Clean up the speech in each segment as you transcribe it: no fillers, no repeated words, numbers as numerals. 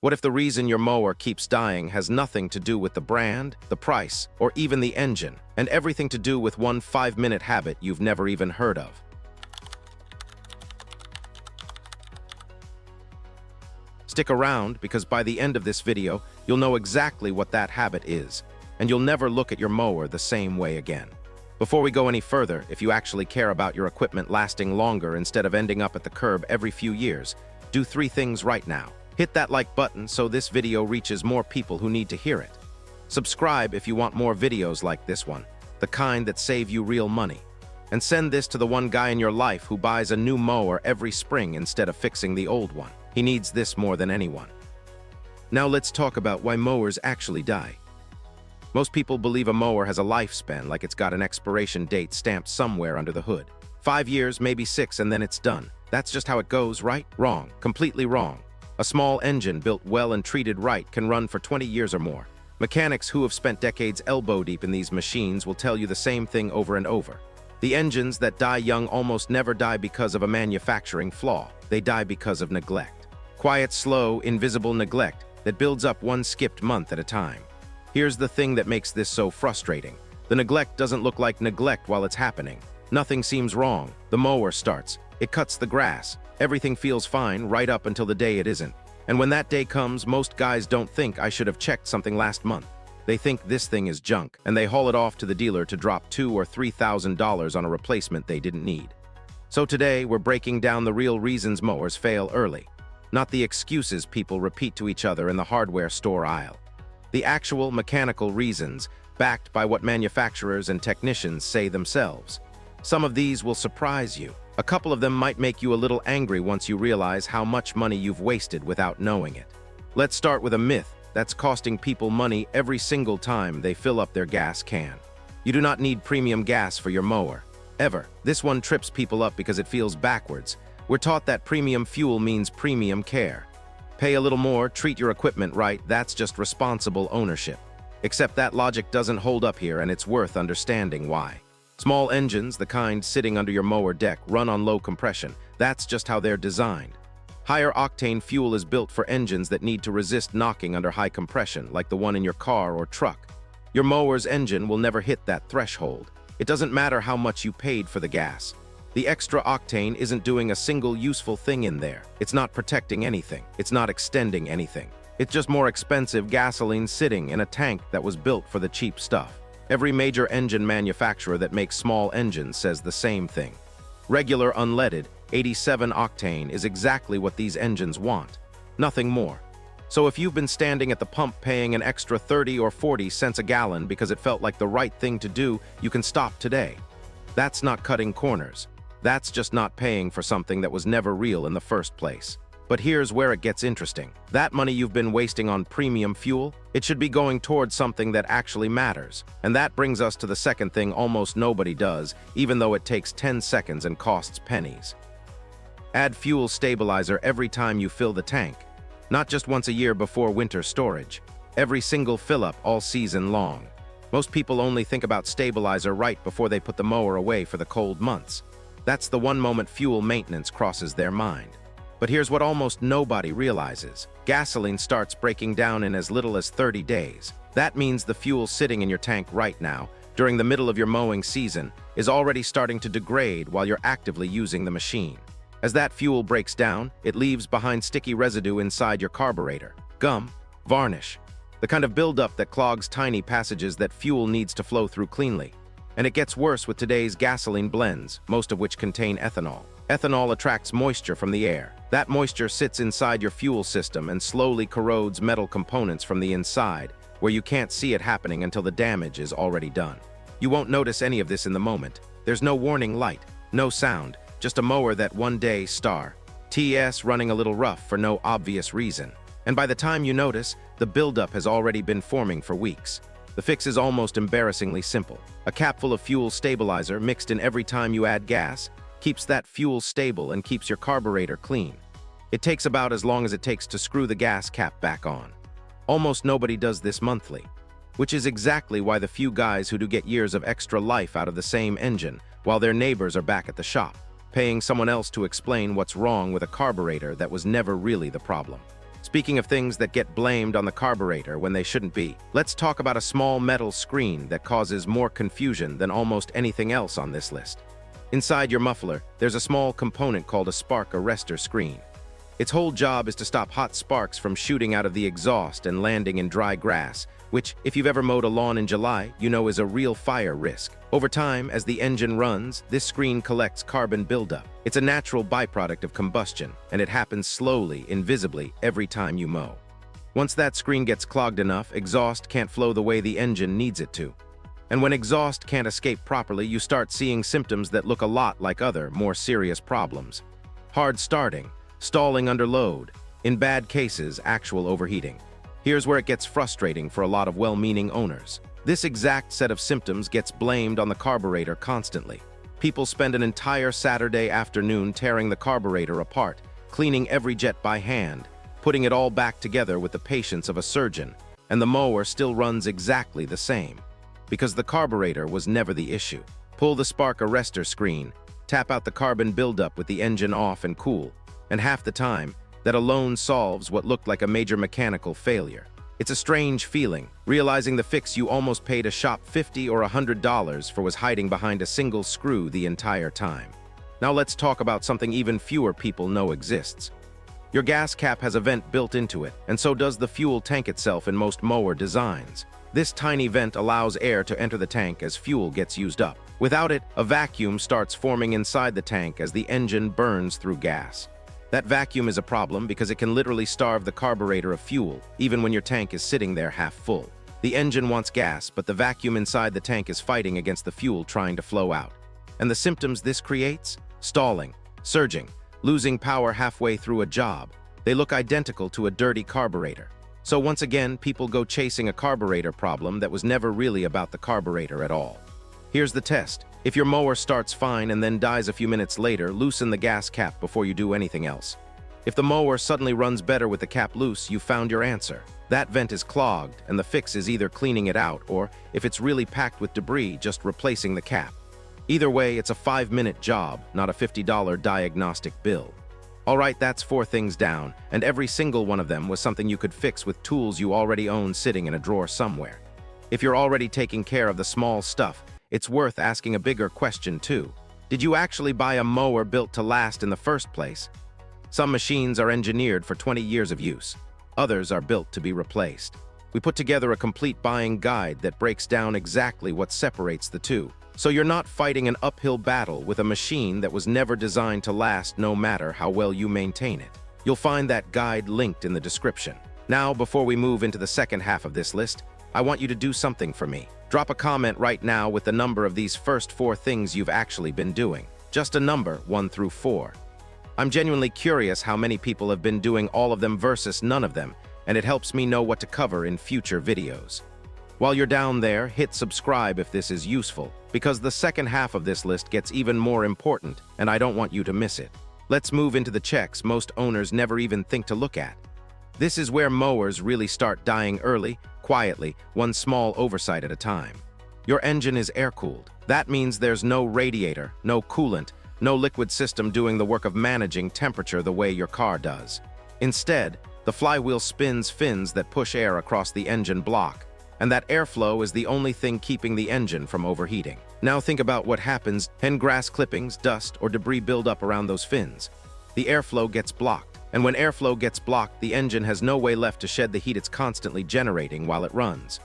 What if the reason your mower keeps dying has nothing to do with the brand, the price, or even the engine, and everything to do with one 5-minute habit you've never even heard of? Stick around, because by the end of this video, you'll know exactly what that habit is, and you'll never look at your mower the same way again. Before we go any further, if you actually care about your equipment lasting longer instead of ending up at the curb every few years, do 3 things right now. Hit that like button so this video reaches more people who need to hear it. Subscribe if you want more videos like this one, the kind that save you real money. And send this to the one guy in your life who buys a new mower every spring instead of fixing the old one. He needs this more than anyone. Now let's talk about why mowers actually die. Most people believe a mower has a lifespan, like it's got an expiration date stamped somewhere under the hood. 5 years, maybe 6, and then it's done. That's just how it goes, right? Wrong. Completely wrong. A small engine built well and treated right can run for 20 years or more. Mechanics who have spent decades elbow deep in these machines will tell you the same thing over and over. The engines that die young almost never die because of a manufacturing flaw. They die because of neglect. Quiet, slow, invisible neglect that builds up one skipped month at a time. Here's the thing that makes this so frustrating. The neglect doesn't look like neglect while it's happening. Nothing seems wrong. The mower starts. It cuts the grass. Everything feels fine right up until the day it isn't. And when that day comes, most guys don't think I should have checked something last month. They think this thing is junk, and they haul it off to the dealer to drop $2,000 or $3,000 on a replacement they didn't need. So today, we're breaking down the real reasons mowers fail early. Not the excuses people repeat to each other in the hardware store aisle. The actual mechanical reasons, backed by what manufacturers and technicians say themselves. Some of these will surprise you. A couple of them might make you a little angry once you realize how much money you've wasted without knowing it. Let's start with a myth that's costing people money every single time they fill up their gas can. You do not need premium gas for your mower. Ever. This one trips people up because it feels backwards. We're taught that premium fuel means premium care. Pay a little more, treat your equipment right, that's just responsible ownership. Except that logic doesn't hold up here, and it's worth understanding why. Small engines, the kind sitting under your mower deck, run on low compression. That's just how they're designed. Higher octane fuel is built for engines that need to resist knocking under high compression, like the one in your car or truck. Your mower's engine will never hit that threshold. It doesn't matter how much you paid for the gas. The extra octane isn't doing a single useful thing in there. It's not protecting anything. It's not extending anything. It's just more expensive gasoline sitting in a tank that was built for the cheap stuff. Every major engine manufacturer that makes small engines says the same thing. Regular unleaded 87 octane is exactly what these engines want. Nothing more. So if you've been standing at the pump paying an extra 30 or 40 cents a gallon because it felt like the right thing to do, you can stop today. That's not cutting corners. That's just not paying for something that was never real in the first place. But here's where it gets interesting. That money you've been wasting on premium fuel, it should be going towards something that actually matters. And that brings us to the second thing almost nobody does, even though it takes 10 seconds and costs pennies. Add fuel stabilizer every time you fill the tank. Not just once a year before winter storage. Every single fill-up all season long. Most people only think about stabilizer right before they put the mower away for the cold months. That's the one moment fuel maintenance crosses their mind. But here's what almost nobody realizes. Gasoline starts breaking down in as little as 30 days. That means the fuel sitting in your tank right now, during the middle of your mowing season, is already starting to degrade while you're actively using the machine. As that fuel breaks down, it leaves behind sticky residue inside your carburetor. Gum, varnish. The kind of buildup that clogs tiny passages that fuel needs to flow through cleanly. And it gets worse with today's gasoline blends, most of which contain ethanol. Ethanol attracts moisture from the air. That moisture sits inside your fuel system and slowly corrodes metal components from the inside, where you can't see it happening until the damage is already done. You won't notice any of this in the moment. There's no warning light, no sound, just a mower that one day TS running a little rough for no obvious reason. And by the time you notice, the buildup has already been forming for weeks. The fix is almost embarrassingly simple. A capful of fuel stabilizer mixed in every time you add gas keeps that fuel stable and keeps your carburetor clean. It takes about as long as it takes to screw the gas cap back on. Almost nobody does this monthly, which is exactly why the few guys who do get years of extra life out of the same engine while their neighbors are back at the shop, paying someone else to explain what's wrong with a carburetor that was never really the problem. Speaking of things that get blamed on the carburetor when they shouldn't be, let's talk about a small metal screen that causes more confusion than almost anything else on this list. Inside your muffler, there's a small component called a spark arrestor screen. Its whole job is to stop hot sparks from shooting out of the exhaust and landing in dry grass, which, if you've ever mowed a lawn in July, you know is a real fire risk. Over time, as the engine runs, this screen collects carbon buildup. It's a natural byproduct of combustion, and it happens slowly, invisibly, every time you mow. Once that screen gets clogged enough, exhaust can't flow the way the engine needs it to. And when exhaust can't escape properly, you start seeing symptoms that look a lot like other, more serious problems. Hard starting, stalling under load, in bad cases, actual overheating. Here's where it gets frustrating for a lot of well-meaning owners. This exact set of symptoms gets blamed on the carburetor constantly. People spend an entire Saturday afternoon tearing the carburetor apart, cleaning every jet by hand, putting it all back together with the patience of a surgeon, and the mower still runs exactly the same. Because the carburetor was never the issue. Pull the spark arrestor screen, tap out the carbon buildup with the engine off and cool, and half the time, that alone solves what looked like a major mechanical failure. It's a strange feeling, realizing the fix you almost paid a shop $50 or $100 for was hiding behind a single screw the entire time. Now let's talk about something even fewer people know exists. Your gas cap has a vent built into it, and so does the fuel tank itself in most mower designs. This tiny vent allows air to enter the tank as fuel gets used up. Without it, a vacuum starts forming inside the tank as the engine burns through gas. That vacuum is a problem because it can literally starve the carburetor of fuel, even when your tank is sitting there half full. The engine wants gas, but the vacuum inside the tank is fighting against the fuel trying to flow out. And the symptoms this creates? Stalling, surging, losing power halfway through a job. They look identical to a dirty carburetor. So once again, people go chasing a carburetor problem that was never really about the carburetor at all. Here's the test. If your mower starts fine and then dies a few minutes later, loosen the gas cap before you do anything else. If the mower suddenly runs better with the cap loose, you've found your answer. That vent is clogged, and the fix is either cleaning it out or, if it's really packed with debris, just replacing the cap. Either way, it's a 5-minute job, not a $50 diagnostic bill. Alright, that's 4 things down, and every single one of them was something you could fix with tools you already own sitting in a drawer somewhere. If you're already taking care of the small stuff, it's worth asking a bigger question too. Did you actually buy a mower built to last in the first place? Some machines are engineered for 20 years of use. Others are built to be replaced. We put together a complete buying guide that breaks down exactly what separates the two. So you're not fighting an uphill battle with a machine that was never designed to last no matter how well you maintain it. You'll find that guide linked in the description. Now, before we move into the second half of this list, I want you to do something for me. Drop a comment right now with the number of these first 4 things you've actually been doing. Just a number, 1 through 4. I'm genuinely curious how many people have been doing all of them versus none of them, and it helps me know what to cover in future videos. While you're down there, hit subscribe if this is useful, because the second half of this list gets even more important, and I don't want you to miss it. Let's move into the checks most owners never even think to look at. This is where mowers really start dying early, quietly, one small oversight at a time. Your engine is air-cooled. That means there's no radiator, no coolant, no liquid system doing the work of managing temperature the way your car does. Instead, the flywheel spins fins that push air across the engine block, and that airflow is the only thing keeping the engine from overheating. Now think about what happens when grass clippings, dust, or debris build up around those fins. The airflow gets blocked. And when airflow gets blocked, the engine has no way left to shed the heat it's constantly generating while it runs.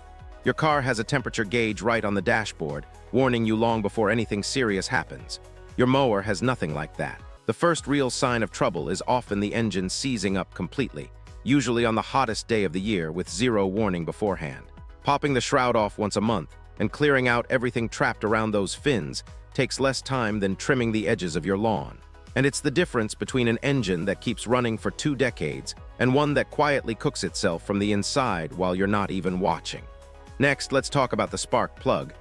Your car has a temperature gauge right on the dashboard, warning you long before anything serious happens. Your mower has nothing like that. The first real sign of trouble is often the engine seizing up completely, usually on the hottest day of the year with 0 warning beforehand. Popping the shroud off once a month and clearing out everything trapped around those fins takes less time than trimming the edges of your lawn. And it's the difference between an engine that keeps running for 2 decades and one that quietly cooks itself from the inside while you're not even watching. Next, let's talk about the spark plug,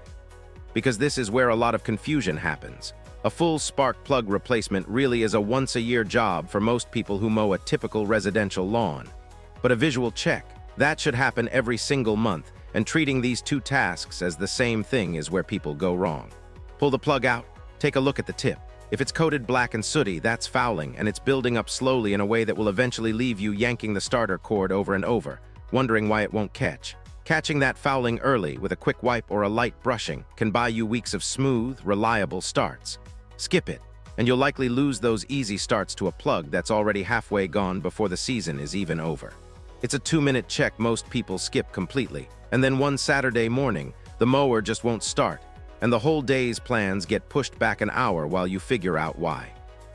because this is where a lot of confusion happens. A full spark plug replacement really is a once-a-year job for most people who mow a typical residential lawn. But a visual check, that should happen every single month, and treating these 2 tasks as the same thing is where people go wrong. Pull the plug out, take a look at the tip. If it's coated black and sooty, that's fouling, and it's building up slowly in a way that will eventually leave you yanking the starter cord over and over, wondering why it won't catch. Catching that fouling early with a quick wipe or a light brushing can buy you weeks of smooth, reliable starts. Skip it, and you'll likely lose those easy starts to a plug that's already halfway gone before the season is even over. It's a 2-minute check most people skip completely, and then one Saturday morning, the mower just won't start, and the whole day's plans get pushed back an hour while you figure out why.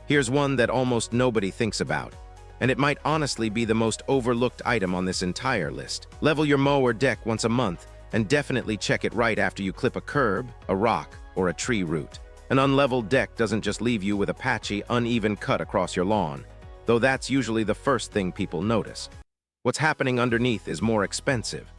Here's one that almost nobody thinks about, and it might honestly be the most overlooked item on this entire list. Level your mower deck once a month, and definitely check it right after you clip a curb, a rock, or a tree root. An unleveled deck doesn't just leave you with a patchy, uneven cut across your lawn, though that's usually the first thing people notice. What's happening underneath is more expensive.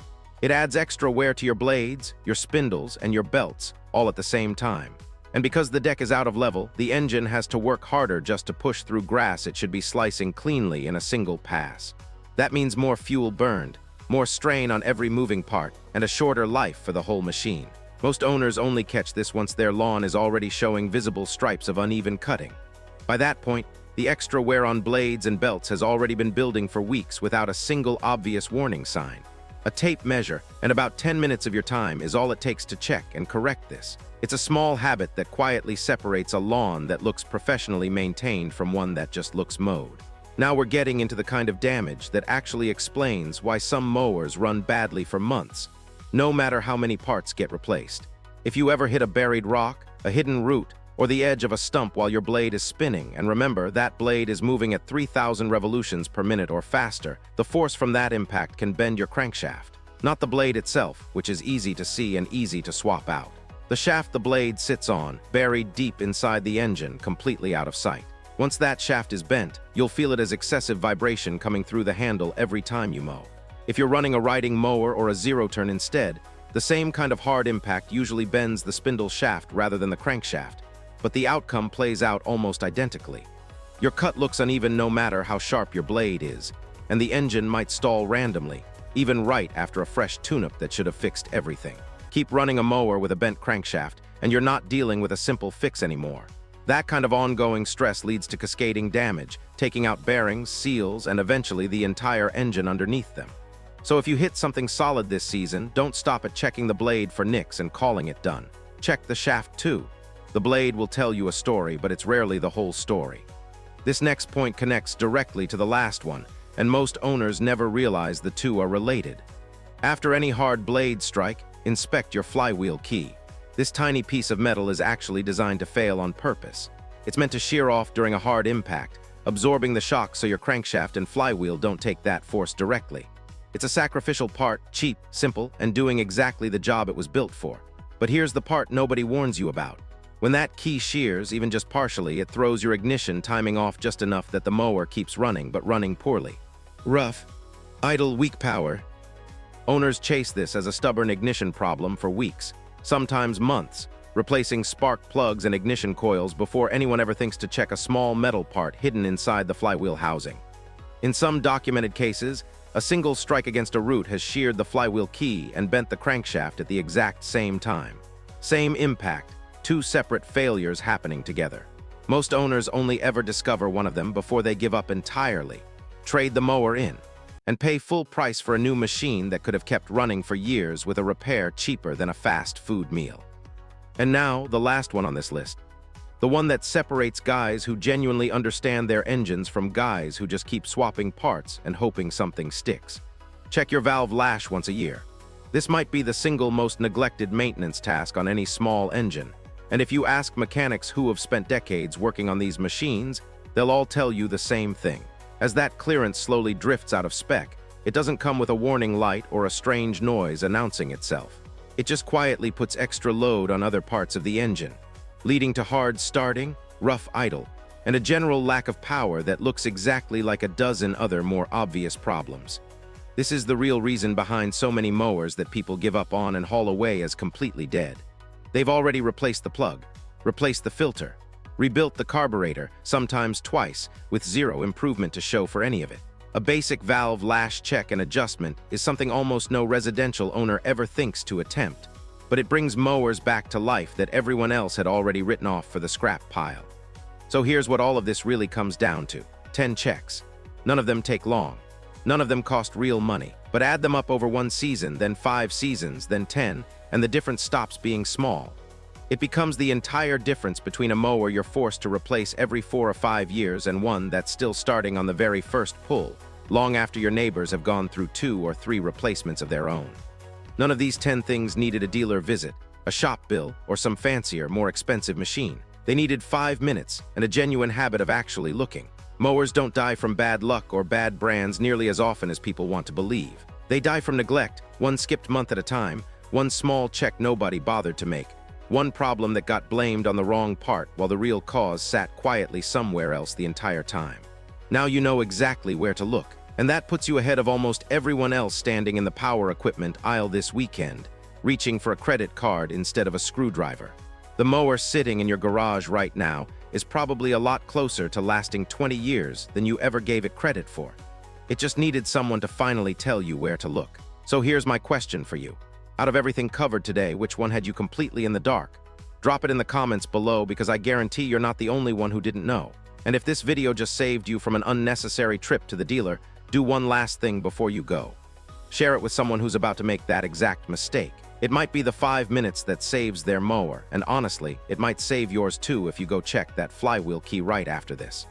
It adds extra wear to your blades, your spindles, and your belts, all at the same time. And because the deck is out of level, the engine has to work harder just to push through grass it should be slicing cleanly in a single pass. That means more fuel burned, more strain on every moving part, and a shorter life for the whole machine. Most owners only catch this once their lawn is already showing visible stripes of uneven cutting. By that point, the extra wear on blades and belts has already been building for weeks without a single obvious warning sign. A tape measure and about 10 minutes of your time is all it takes to check and correct this. It's a small habit that quietly separates a lawn that looks professionally maintained from one that just looks mowed. Now we're getting into the kind of damage that actually explains why some mowers run badly for months, no matter how many parts get replaced. If you ever hit a buried rock, a hidden root, or the edge of a stump while your blade is spinning, and remember, that blade is moving at 3,000 revolutions per minute or faster, the force from that impact can bend your crankshaft. Not the blade itself, which is easy to see and easy to swap out. The shaft the blade sits on, buried deep inside the engine, completely out of sight. Once that shaft is bent, you'll feel it as excessive vibration coming through the handle every time you mow. If you're running a riding mower or a zero-turn instead, the same kind of hard impact usually bends the spindle shaft rather than the crankshaft, but the outcome plays out almost identically. Your cut looks uneven no matter how sharp your blade is, and the engine might stall randomly, even right after a fresh tune-up that should have fixed everything. Keep running a mower with a bent crankshaft, and you're not dealing with a simple fix anymore. That kind of ongoing stress leads to cascading damage, taking out bearings, seals, and eventually the entire engine underneath them. So if you hit something solid this season, don't stop at checking the blade for nicks and calling it done. Check the shaft too. The blade will tell you a story, but it's rarely the whole story. This next point connects directly to the last one, and most owners never realize the two are related. After any hard blade strike, inspect your flywheel key. This tiny piece of metal is actually designed to fail on purpose. It's meant to shear off during a hard impact, absorbing the shock so your crankshaft and flywheel don't take that force directly. It's a sacrificial part, cheap, simple, and doing exactly the job it was built for. But here's the part nobody warns you about. When that key shears, even just partially, it throws your ignition timing off just enough that the mower keeps running, but running poorly. Rough, idle, weak power. Owners chase this as a stubborn ignition problem for weeks, sometimes months, replacing spark plugs and ignition coils before anyone ever thinks to check a small metal part hidden inside the flywheel housing. In some documented cases, a single strike against a root has sheared the flywheel key and bent the crankshaft at the exact same time. Same impact, two separate failures happening together. Most owners only ever discover one of them before they give up entirely, trade the mower in, and pay full price for a new machine that could have kept running for years with a repair cheaper than a fast food meal. And now, the last one on this list. The one that separates guys who genuinely understand their engines from guys who just keep swapping parts and hoping something sticks. Check your valve lash once a year. This might be the single most neglected maintenance task on any small engine. And if you ask mechanics who have spent decades working on these machines, they'll all tell you the same thing. As that clearance slowly drifts out of spec, it doesn't come with a warning light or a strange noise announcing itself. It just quietly puts extra load on other parts of the engine, leading to hard starting, rough idle, and a general lack of power that looks exactly like a dozen other more obvious problems. This is the real reason behind so many mowers that people give up on and haul away as completely dead. They've already replaced the plug, replaced the filter, rebuilt the carburetor, sometimes twice, with zero improvement to show for any of it. A basic valve lash check and adjustment is something almost no residential owner ever thinks to attempt, but it brings mowers back to life that everyone else had already written off for the scrap pile. So here's what all of this really comes down to. 10 checks. None of them take long. None of them cost real money. But add them up over 1 season, then 5 seasons, then 10, and the difference stops being small. It becomes the entire difference between a mower you're forced to replace every 4 or 5 years and one that's still starting on the very first pull, long after your neighbors have gone through 2 or 3 replacements of their own. None of these 10 things needed a dealer visit, a shop bill, or some fancier, more expensive machine. They needed 5 minutes and a genuine habit of actually looking. Mowers don't die from bad luck or bad brands nearly as often as people want to believe. They die from neglect, one skipped month at a time, one small check nobody bothered to make, one problem that got blamed on the wrong part while the real cause sat quietly somewhere else the entire time. Now you know exactly where to look, and that puts you ahead of almost everyone else standing in the power equipment aisle this weekend, reaching for a credit card instead of a screwdriver. The mower sitting in your garage right now is probably a lot closer to lasting 20 years than you ever gave it credit for. It just needed someone to finally tell you where to look. So here's my question for you. Out of everything covered today, which one had you completely in the dark? Drop it in the comments below because I guarantee you're not the only one who didn't know. And if this video just saved you from an unnecessary trip to the dealer, do one last thing before you go. Share it with someone who's about to make that exact mistake. It might be the 5 minutes that saves their mower, and honestly, it might save yours too if you go check that flywheel key right after this.